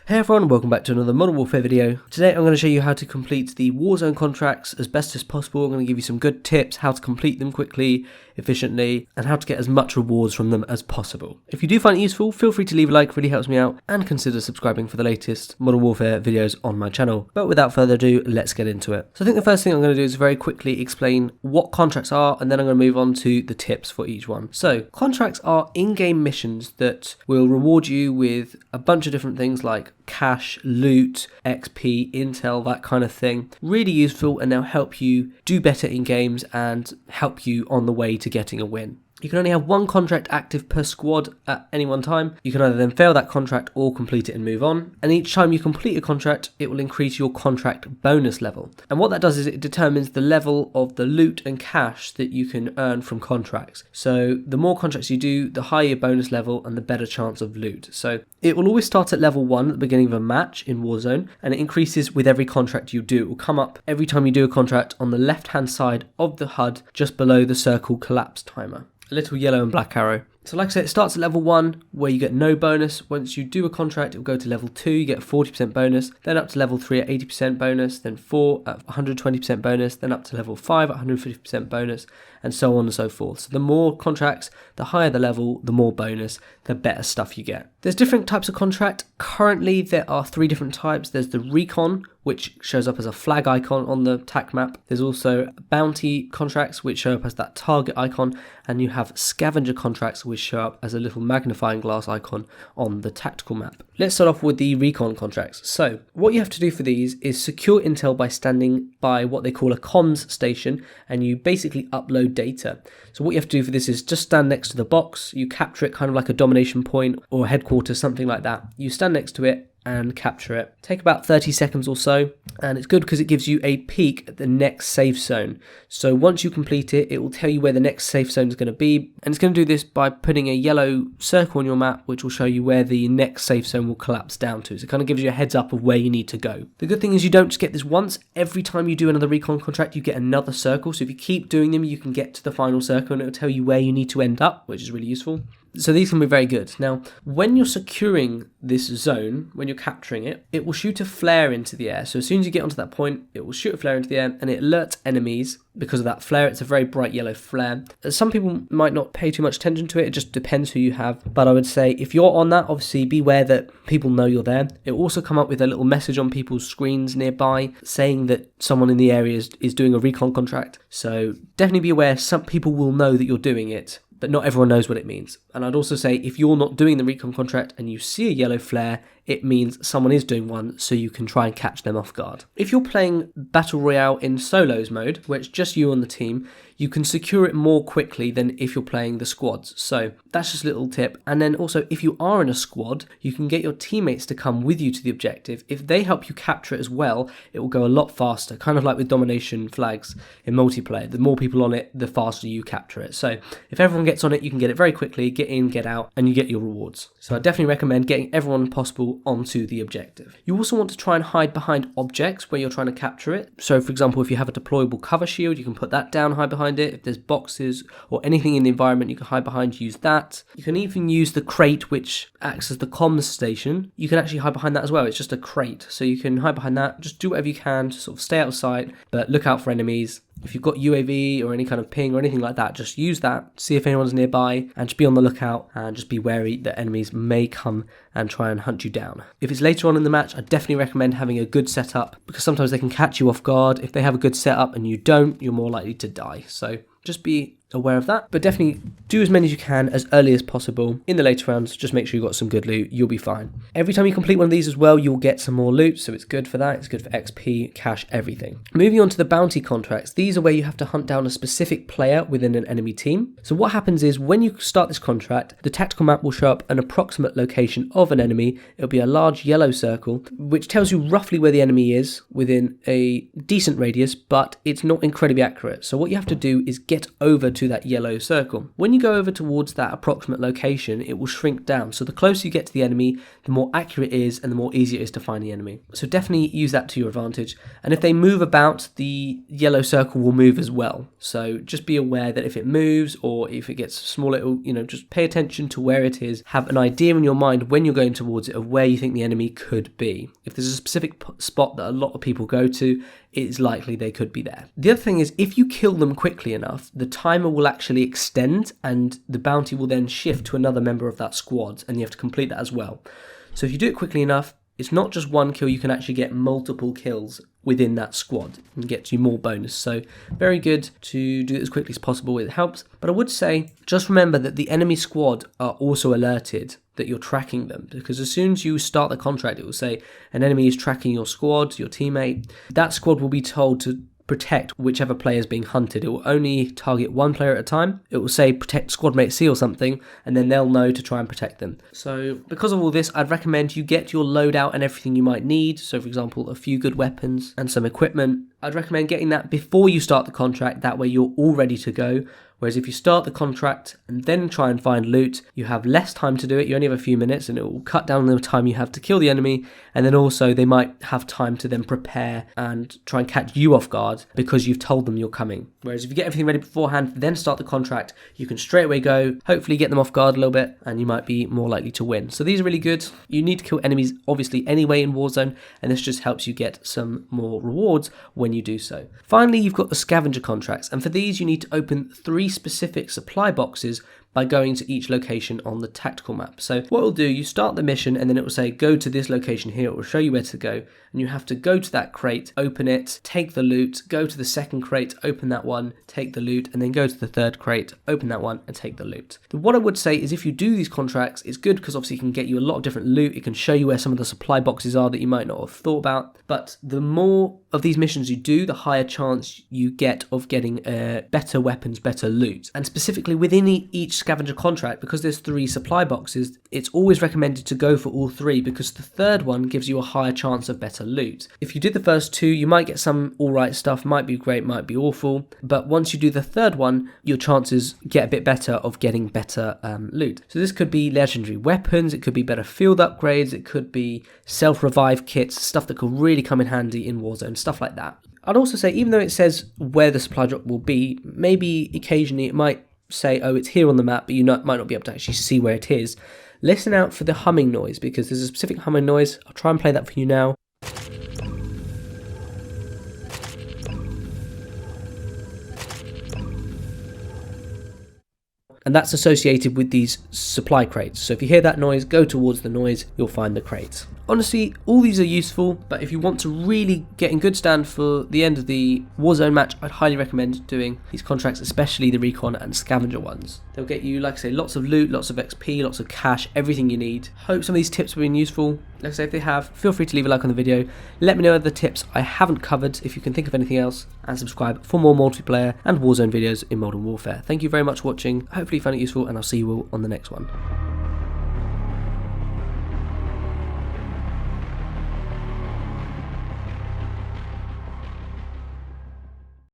Hey everyone, welcome back to another Modern Warfare video. Today I'm going to show you how to complete the Warzone contracts as best as possible. I'm going to give you some good tips, how to complete them quickly, efficiently, and how to get as much rewards from them as possible. If you do find it useful, feel free to leave a like, it really helps me out, and consider subscribing for the latest Modern Warfare videos on my channel. But without further ado, let's get into it. So I think the first thing I'm going to do is very quickly explain what contracts are, and then I'm going to move on to the tips for each one. So contracts are in-game missions that will reward you with a bunch of different things like cash, loot, XP, intel, that kind of thing. Really useful, and they'll help you do better in games and help you on the way to getting a win. You can only have one contract active per squad at any one time. You can either then fail that contract or complete it and move on. And each time you complete a contract, it will increase your contract bonus level. And what that does is it determines the level of the loot and cash that you can earn from contracts. So the more contracts you do, the higher your bonus level and the better chance of loot. So it will always start at level 1 at the beginning of a match in Warzone, and it increases with every contract you do. It will come up every time you do a contract on the left-hand side of the HUD, just below the circle collapse timer. A little yellow and black arrow. So like I said, it starts at level 1 where you get no bonus. Once you do a contract, it will go to level 2, you get a 40% bonus, then up to level 3 at 80% bonus, then 4 at 120% bonus, then up to level 5 at 150% bonus, and so on and so forth. So the more contracts, the higher the level, the more bonus, the better stuff you get. There's different types of contract. Currently there are 3 different types. There's the Recon, which shows up as a flag icon on the TAC map. There's also bounty contracts, which show up as that target icon, and you have scavenger contracts, which show up as a little magnifying glass icon on the tactical map. Let's start off with the Recon contracts. So what you have to do for these is secure intel by standing by what they call a comms station, and you basically upload data. So what you have to do for this is just stand next to the box, you capture it kind of like a domination point or headquarters, something like that. You stand next to it and capture it. Take about 30 seconds or so, and it's good because it gives you a peek at the next safe zone. So once you complete it, it will tell you where the next safe zone is going to be, and it's going to do this by putting a yellow circle on your map, which will show you where the next safe zone will collapse down to. So it kind of gives you a heads up of where you need to go. The good thing is you don't just get this once. Every time you do another Recon contract, you get another circle. So if you keep doing them, you can get to the final circle, and it will tell you where you need to end up, which is really useful. So these can be very good. Now, when you're securing this zone, when you're capturing it, it will shoot a flare into the air. So as soon as you get onto that point, it will shoot a flare into the air, and it alerts enemies because of that flare. It's a very bright yellow flare. Some people might not pay too much attention to it. It just depends who you have. But I would say if you're on that, obviously beware that people know you're there. It will also come up with a little message on people's screens nearby saying that someone in the area is doing a Recon contract. So definitely be aware. Some people will know that you're doing it, but not everyone knows what it means. And I'd also say if you're not doing the Recon contract and you see a yellow flare, it means someone is doing one, so you can try and catch them off guard. If you're playing Battle Royale in solos mode, where it's just you on the team, you can secure it more quickly than if you're playing the squads. So that's just a little tip. And then also, if you are in a squad, you can get your teammates to come with you to the objective. If they help you capture it as well, it will go a lot faster, kind of like with domination flags in multiplayer. The more people on it, the faster you capture it. So if everyone gets on it, you can get it very quickly, get in, get out, and you get your rewards. So I definitely recommend getting everyone possible onto the objective. You also want to try and hide behind objects where you're trying to capture it. So for example, if you have a deployable cover shield, you can put that down, hide behind it. If there's boxes or anything in the environment you can hide behind, use that. You can even use the crate, which acts as the comms station. You can actually hide behind that as well. It's just a crate, so you can hide behind that. Just do whatever you can to sort of stay out of sight, but look out for enemies. If you've got UAV or any kind of ping or anything like that, just use that, see if anyone's nearby, and just be on the lookout and just be wary that enemies may come and try and hunt you down. If it's later on in the match, I definitely recommend having a good setup, because sometimes they can catch you off guard. If they have a good setup and you don't, you're more likely to die. So just be aware of that, but definitely do as many as you can as early as possible. In the later rounds, just make sure you've got some good loot, you'll be fine. Every time you complete one of these as well, you'll get some more loot, so it's good for that. It's good for XP, cash, everything. Moving on to the bounty contracts, these are where you have to hunt down a specific player within an enemy team. So what happens is when you start this contract, the tactical map will show up an approximate location of an enemy. It'll be a large yellow circle, which tells you roughly where the enemy is within a decent radius, but it's not incredibly accurate. So what you have to do is get over to that yellow circle. When you go over towards that approximate location, it will shrink down. So the closer you get to the enemy, the more accurate it is and the more easier it is to find the enemy. So definitely use that to your advantage. And if they move about, the yellow circle will move as well. So just be aware that if it moves or if it gets smaller, just pay attention to where it is. Have an idea in your mind when you're going towards it of where you think the enemy could be. If there's a specific spot that a lot of people go to, it's likely they could be there. The other thing is, if you kill them quickly enough, the timer will actually extend and the bounty will then shift to another member of that squad, and you have to complete that as well. So if you do it quickly enough, it's not just one kill, you can actually get multiple kills within that squad and get you more bonus. So very good to do it as quickly as possible. It helps. But I would say, just remember that the enemy squad are also alerted that you're tracking them, because as soon as you start the contract, it will say an enemy is tracking your squad, your teammate. That squad will be told to protect whichever player is being hunted. It will only target one player at a time. It will say protect squad mate C or something, and then they'll know to try and protect them. So because of all this, I'd recommend you get your loadout and everything you might need. So for example, a few good weapons and some equipment. I'd recommend getting that before you start the contract. That way you're all ready to go. Whereas if you start the contract and then try and find loot, you have less time to do it. You only have a few minutes, and it will cut down the time you have to kill the enemy. And then also they might have time to then prepare and try and catch you off guard because you've told them you're coming. Whereas if you get everything ready beforehand, then start the contract, you can straight away go, hopefully get them off guard a little bit, and you might be more likely to win. So these are really good. You need to kill enemies obviously anyway in Warzone, and this just helps you get some more rewards when you do so. Finally, you've got the Scavenger contracts, and for these you need to open 3 specific supply boxes by going to each location on the tactical map. So what it'll do, you start the mission and then it will say go to this location here. It will show you where to go, and you have to go to that crate, open it, take the loot, go to the second crate, open that one, take the loot, and then go to the third crate, open that one, and take the loot. What I would say is, if you do these contracts, it's good because obviously it can get you a lot of different loot. It can show you where some of the supply boxes are that you might not have thought about. But the more of these missions you do, the higher chance you get of getting better weapons, better loot. And specifically within each Scavenger contract, because there's 3 supply boxes, it's always recommended to go for all 3, because the third one gives you a higher chance of better loot. If you did the first 2, you might get some alright stuff, might be great, might be awful, but once you do the third one, your chances get a bit better of getting better loot. So this could be legendary weapons, it could be better field upgrades, it could be self-revive kits, stuff that could really come in handy in Warzone, stuff like that. I'd also say, even though it says where the supply drop will be, maybe occasionally it might say, oh, it's here on the map, but you might not be able to actually see where it is. Listen out for the humming noise, because there's a specific humming noise. I'll try and play that for you now. And that's associated with these supply crates. So if you hear that noise, go towards the noise, you'll find the crates. Honestly, all these are useful, but if you want to really get in good stand for the end of the Warzone match, I'd highly recommend doing these contracts, especially the Recon and Scavenger ones. They'll get you, like I say, lots of loot, lots of XP, lots of cash, everything you need. Hope some of these tips have been useful. Like I say, if they have, feel free to leave a like on the video. Let me know other tips I haven't covered, if you can think of anything else, and subscribe for more multiplayer and Warzone videos in Modern Warfare. Thank you very much for watching. Hopefully you found it useful, and I'll see you all on the next one.